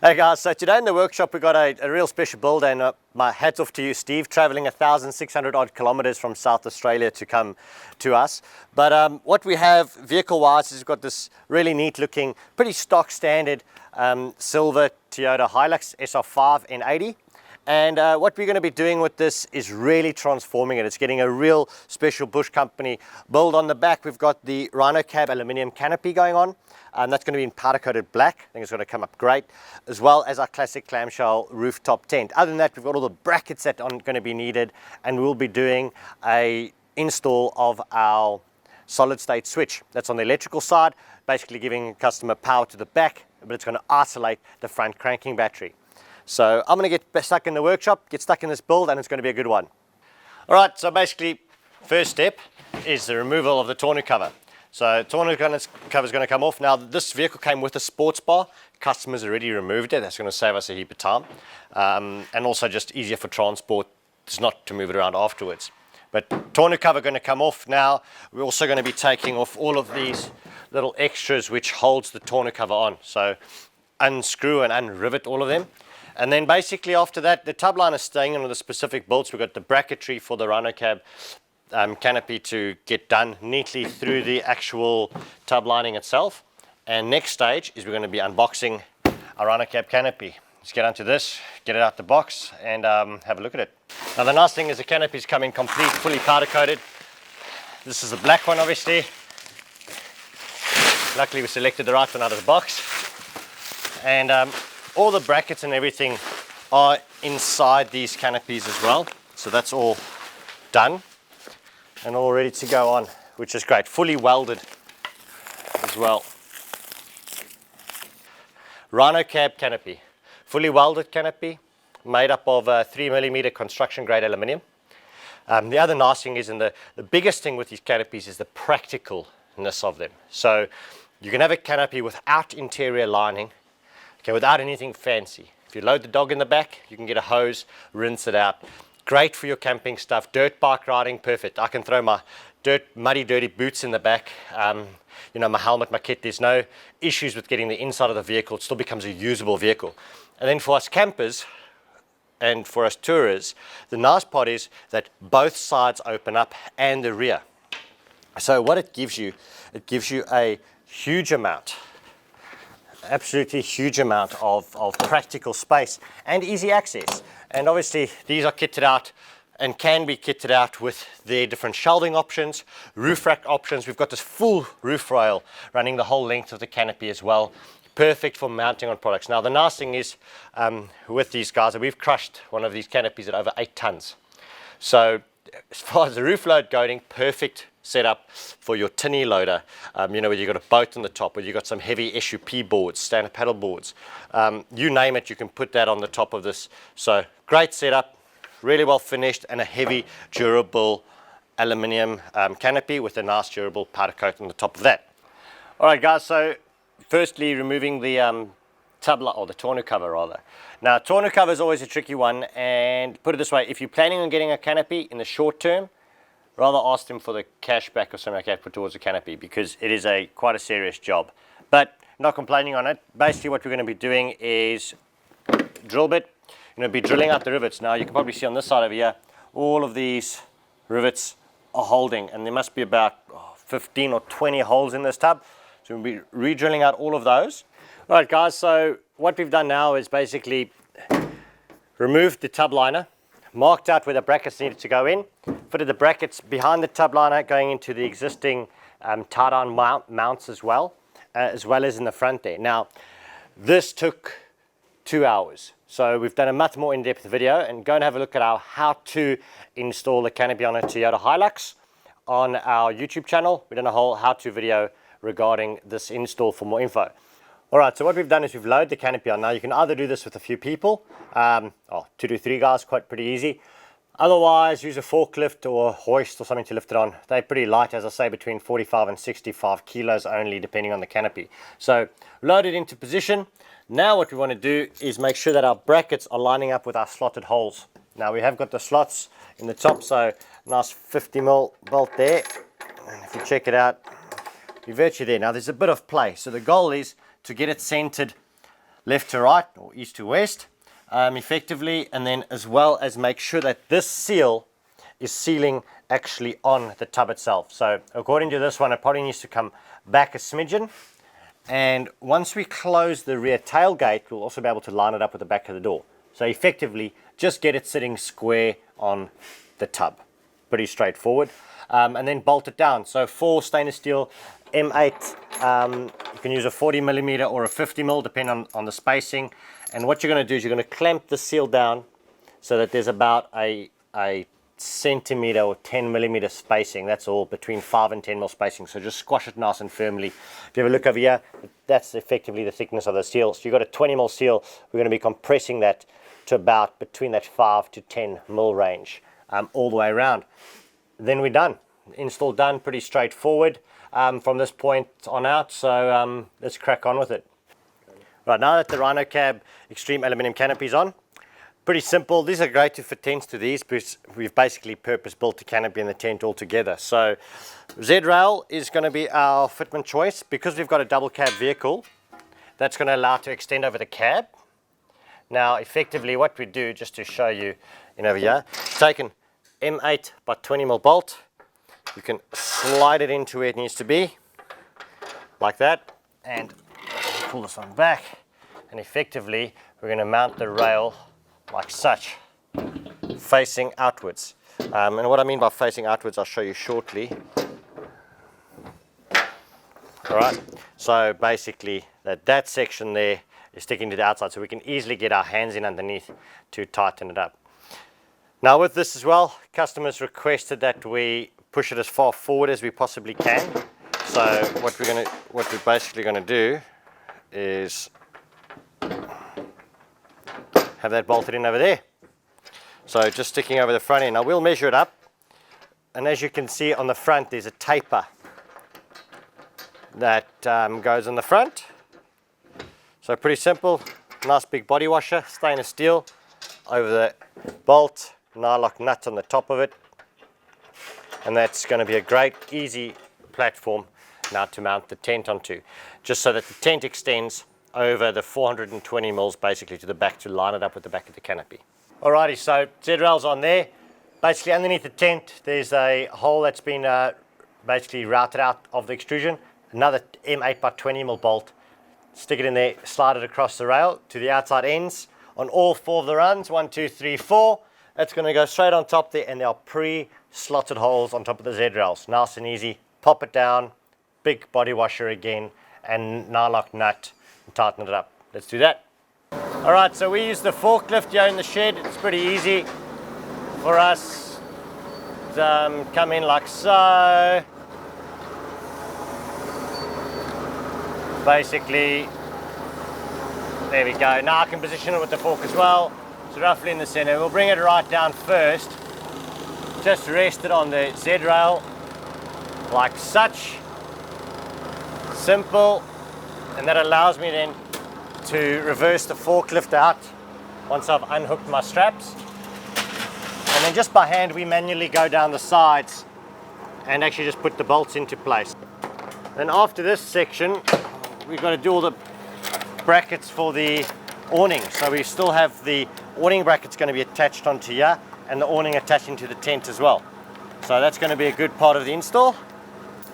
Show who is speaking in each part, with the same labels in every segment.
Speaker 1: Hey guys, so today in the workshop we got a real special build, and my hats off to you, Steve, traveling 1,600 odd kilometers from South Australia to come to us. But what we have vehicle wise is we've got this really neat looking, pretty stock standard silver Toyota Hilux SR5 N80. And what we're going to be doing with this is really transforming it. It's getting a real special Bush Company build. On the back we've got the Rhino-Cab aluminium canopy going on. That's going to be in powder coated black. I think it's going to come up great, as well as our classic clamshell rooftop tent. Other than that, we've got all the brackets that are going to be needed, and we'll be doing a install of our solid state switch. That's on the electrical side, basically giving customer power to the back, but it's going to isolate the front cranking battery. So I'm going to get stuck in the workshop, get stuck in this build, and it's going to be a good one. All right, so basically, first step is the removal of the tonneau cover. So tonneau cover is going to come off. Now this vehicle came with a sports bar. Customers already removed it. That's going to save us a heap of time, and also just easier for transport, just not to move it around afterwards. But tonneau cover going to come off now. We're also going to be taking off all of these little extras which holds the tonneau cover on. So unscrew and unrivet all of them. And then basically after that, the tub line is staying on the specific bolts. We've got the bracketry for the Rhino-Cab canopy to get done neatly through the actual tub lining itself. And next stage is we're going to be unboxing our Rhino-Cab canopy. Let's get onto this, get it out the box, and have a look at it. Now the nice thing is the canopy is coming complete, fully powder coated. This is a black one, obviously. Luckily we selected the right one out of the box. And all the brackets and everything are inside these canopies as well. So that's all done and all ready to go on, which is great. Fully welded as well. Rhino-Cab canopy. Fully welded canopy, made up of 3mm construction grade aluminium. The other nice thing is, and the biggest thing with these canopies is the practicalness of them. So you can have a canopy without interior lining, okay, without anything fancy. If you load the dog in the back, you can get a hose, rinse it out. Great for your camping stuff, dirt bike riding, perfect. I can throw my muddy, dirty boots in the back, you know, my helmet, my kit. There's no issues with getting the inside of the vehicle. It still becomes a usable vehicle. And then for us campers and for us tourers, the nice part is that both sides open up and the rear. So what it gives you a huge amount, absolutely huge amount of practical space and easy access. And obviously these are kitted out and can be kitted out with their different shelving options, roof rack options. We've got this full roof rail running the whole length of the canopy as well. Perfect for mounting on products. Now the nice thing is with these guys, we've crushed one of these canopies at over 8 tons. So as far as the roof load going, perfect setup for your tinny loader, you know, where you've got a boat on the top, where you've got some heavy SUP boards, stand-up paddle boards, you name it, you can put that on the top of this. So great setup, really well finished, and a heavy durable aluminium canopy with a nice durable powder coat on the top of that. All right guys, so firstly removing the the tonneau cover rather. Now tonneau cover is always a tricky one, and put it this way, if you're planning on getting a canopy in the short term, rather ask them for the cash back or something like that put towards the canopy, because it is quite a serious job. But not complaining on it. Basically what we're going to be doing is drill bit. You're going to be drilling out the rivets. Now you can probably see on this side over here, all of these rivets are holding, and there must be about 15 or 20 holes in this tub. So we'll be re-drilling out all of those. All right guys, so what we've done now is basically removed the tub liner, marked out where the brackets needed to go in, fitted the brackets behind the tub liner going into the existing tie-down mounts as well as in the front there. Now this took 2 hours, so we've done a much more in-depth video, and go and have a look at our how to install the canopy on a Toyota Hilux on our YouTube channel. We've done a whole how-to video regarding this install for more info. All right, so what we've done is we've loaded the canopy on. Now you can either do this with a few people, 2 to 3 guys, pretty easy. Otherwise, use a forklift or a hoist or something to lift it on. They're pretty light, as I say, between 45 and 65 kilos only, depending on the canopy. So load it into position. Now what we want to do is make sure that our brackets are lining up with our slotted holes. Now we have got the slots in the top, so nice 50mm bolt there. And if you check it out, you're virtually there. Now there's a bit of play. So the goal is to get it centered left to right or east to west effectively, and then as well as make sure that this seal is sealing actually on the tub itself. So according to this one, it probably needs to come back a smidgen, and once we close the rear tailgate, we'll also be able to line it up with the back of the door. So effectively just get it sitting square on the tub. Pretty straightforward. And then bolt it down. So 4 stainless steel M8, you can use a 40mm or a 50mm depending on the spacing. And what you're going to do is you're going to clamp the seal down so that there's about a centimeter or 10mm spacing. That's all, between 5 and 10mm spacing. So just squash it nice and firmly. If you have a look over here, that's effectively the thickness of the seal. So you've got a 20mm seal. We're going to be compressing that to about between that 5 to 10mm range all the way around. Then we're done. Install done, pretty straightforward from this point on out. So let's crack on with it. Right, now that the Rhino Cab Extreme Aluminium Canopy is on, pretty simple. These are great to fit tents to these because we've basically purpose built the canopy and the tent all together. So Z-Rail is going to be our fitment choice. Because we've got a double cab vehicle, that's going to allow it to extend over the cab. Now effectively what we do, just to show you over here, take an M8 by 20mm bolt, you can slide it into where it needs to be, like that, and pull this one back, and effectively we're going to mount the rail like such, facing outwards. And what I mean by facing outwards, I'll show you shortly. Alright, so basically that section there is sticking to the outside, so we can easily get our hands in underneath to tighten it up. Now with this as well, customers requested that we push it as far forward as we possibly can. So what we're basically going to do is have that bolted in over there. So just sticking over the front end. Now we'll measure it up, and as you can see on the front there's a taper that goes on the front. So pretty simple, nice big body washer, stainless steel over the bolt, nylock nut on the top of it, and that's going to be a great easy platform now to mount the tent onto, just so that the tent extends over the 420mm basically to the back to line it up with the back of the canopy. Alrighty, so Z-Rail's on there. Basically underneath the tent there's a hole that's been basically routed out of the extrusion, another M8 by 20mm bolt, stick it in there, slide it across the rail to the outside ends on all 4 of the runs, 1, 2, 3, 4. That's going to go straight on top there, and there are pre-slotted holes on top of the Z-Rails. Nice and easy. Pop it down, big body washer again, and nylock nut, and tighten it up. Let's do that. Alright, so we use the forklift here in the shed. It's pretty easy for us. Come in like so. Basically, there we go. Now I can position it with the fork as well. So roughly in the center. We'll bring it right down first. Just rest it on the Z-Rail like such. Simple. And that allows me then to reverse the forklift out once I've unhooked my straps. And then just by hand we manually go down the sides and actually just put the bolts into place. Then after this section, we've got to do all the brackets for the awning. So we still have the awning brackets going to be attached onto here, and the awning attaching to the tent as well. So that's going to be a good part of the install,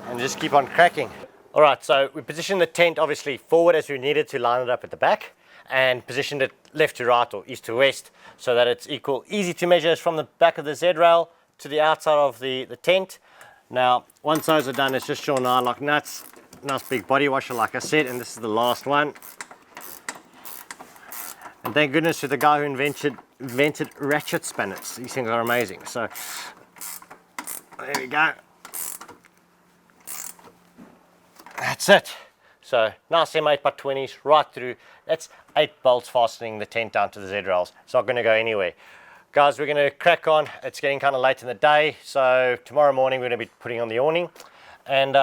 Speaker 1: and just keep on cracking. Alright, so we positioned the tent obviously forward as we needed to line it up at the back, and positioned it left to right or east to west so that it's easy to measure from the back of the Z-Rail to the outside of the tent. Now once those are done, it's just your nylock nuts, nice big body washer like I said, and this is the last one. And thank goodness to the guy who invented ratchet spanners. These things are amazing. So there we go. That's it. So nice M8 by 20s right through. That's 8 bolts fastening the tent down to the Z-Rails. It's not going to go anywhere. Guys, we're going to crack on. It's getting kind of late in the day, so tomorrow morning we're going to be putting on the awning. And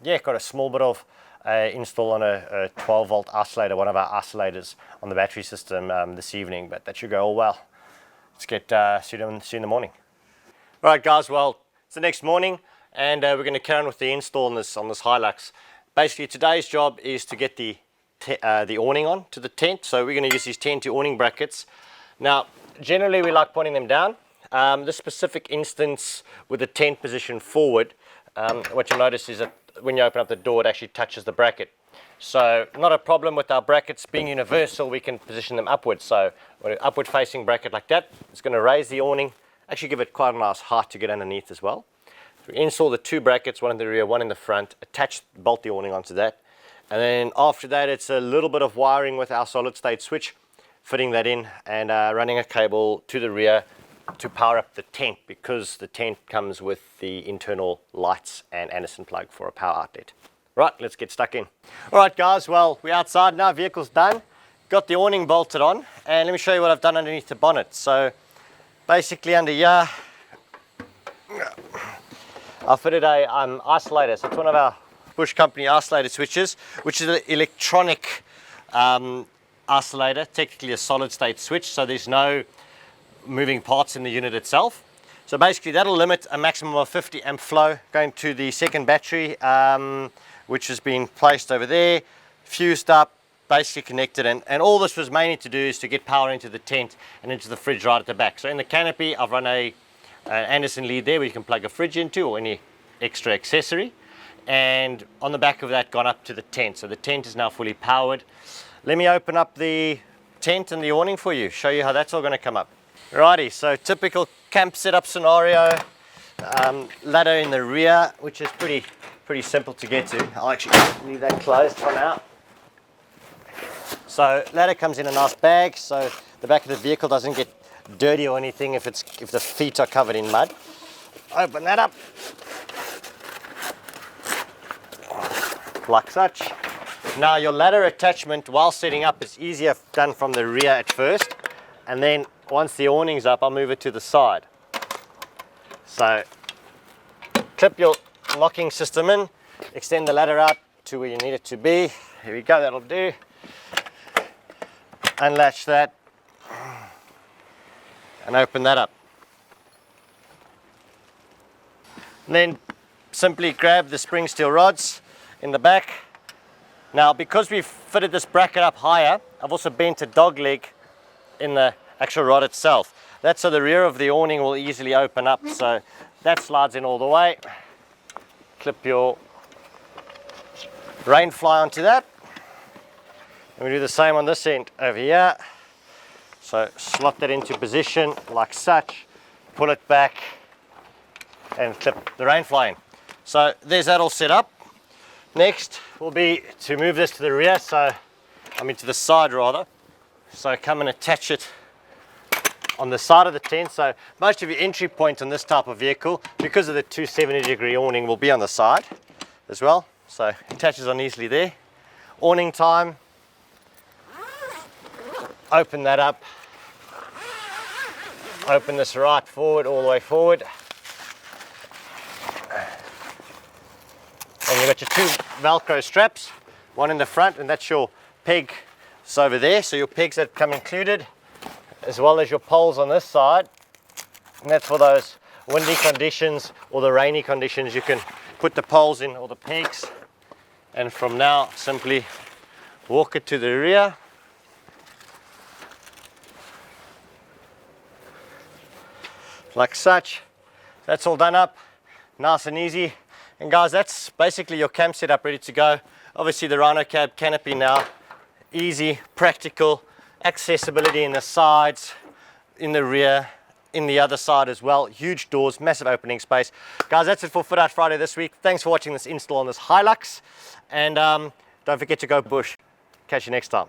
Speaker 1: yeah, got a small bit of install on a 12 volt isolator, one of our isolators on the battery system this evening, but that should go all well. Let's get see you in the morning. All right guys, well it's the next morning, and we're going to carry on with the install on this Hilux. Basically today's job is to get the the awning on to the tent. So we're going to use these 10-2 awning brackets. Now, generally we like pointing them down. This specific instance with the tent position forward, what you'll notice is that when you open up the door, it actually touches the bracket. So not a problem with our brackets being universal, we can position them upwards. So when an upward facing bracket like that, it's going to raise the awning, actually give it quite a nice height to get underneath as well. So we install the 2 brackets, one in the rear, one in the front, bolt the awning onto that. And then after that, it's a little bit of wiring with our solid state switch, fitting that in and running a cable to the rear to power up the tent, because the tent comes with the internal lights and Anderson plug for a power outlet. Right, let's get stuck in. All right, guys, well, we're outside now, vehicle's done. Got the awning bolted on, and let me show you what I've done underneath the bonnet. So basically under here, I fitted a isolator. So it's one of our Bush Company isolator switches, which is an electronic isolator, technically a solid state switch, so there's no moving parts in the unit itself. So basically that'll limit a maximum of 50 amp flow going to the second battery, which has been placed over there, fused up, basically connected, and all this was mainly to do is to get power into the tent and into the fridge right at the back. So in the canopy, I've run an Anderson lead there where you can plug a fridge into or any extra accessory, and on the back of that gone up to the tent. So the tent is now fully powered. Let me open up the tent and the awning for you, show you how that's all going to come up. Righty, so typical camp setup scenario, ladder in the rear, which is pretty simple to get to. I'll actually leave that closed for now. So ladder comes in a nice bag, so the back of the vehicle doesn't get dirty or anything if the feet are covered in mud. Open that up, like such. Now your ladder attachment while setting up is easier done from the rear at first, and then once the awning's up, I'll move it to the side. So clip your locking system in, extend the ladder out to where you need it to be. Here we go, that'll do. Unlatch that and open that up. And then simply grab the spring steel rods in the back. Now because we've fitted this bracket up higher, I've also bent a dog leg in the actual rod itself. That's so the rear of the awning will easily open up, so that slides in all the way. Clip your rain fly onto that, and we do the same on this end over here. So slot that into position like such, pull it back and clip the rain fly in. So there's that all set up. Next will be to move this to the rear, to the side rather. So come and attach it on the side of the tent. So most of your entry point on this type of vehicle, because of the 270-degree awning, will be on the side as well. So it attaches on easily there. Awning time. Open that up. Open this right forward, all the way forward. And you've got your 2 Velcro straps, one in the front, and that's your peg. It's over there, so your pegs that come included, as well as your poles on this side, and that's for those windy conditions or the rainy conditions. You can put the poles in or the pegs, and from now simply walk it to the rear, like such. That's all done up, nice and easy. And guys, that's basically your camp setup ready to go. Obviously the Rhino-Cab canopy now, easy, practical, accessibility in the sides, in the rear, in the other side as well. Huge doors, massive opening space. Guys, that's it for Fit Out Friday this week. Thanks for watching this install on this Hilux, and don't forget to go bush. Catch you next time.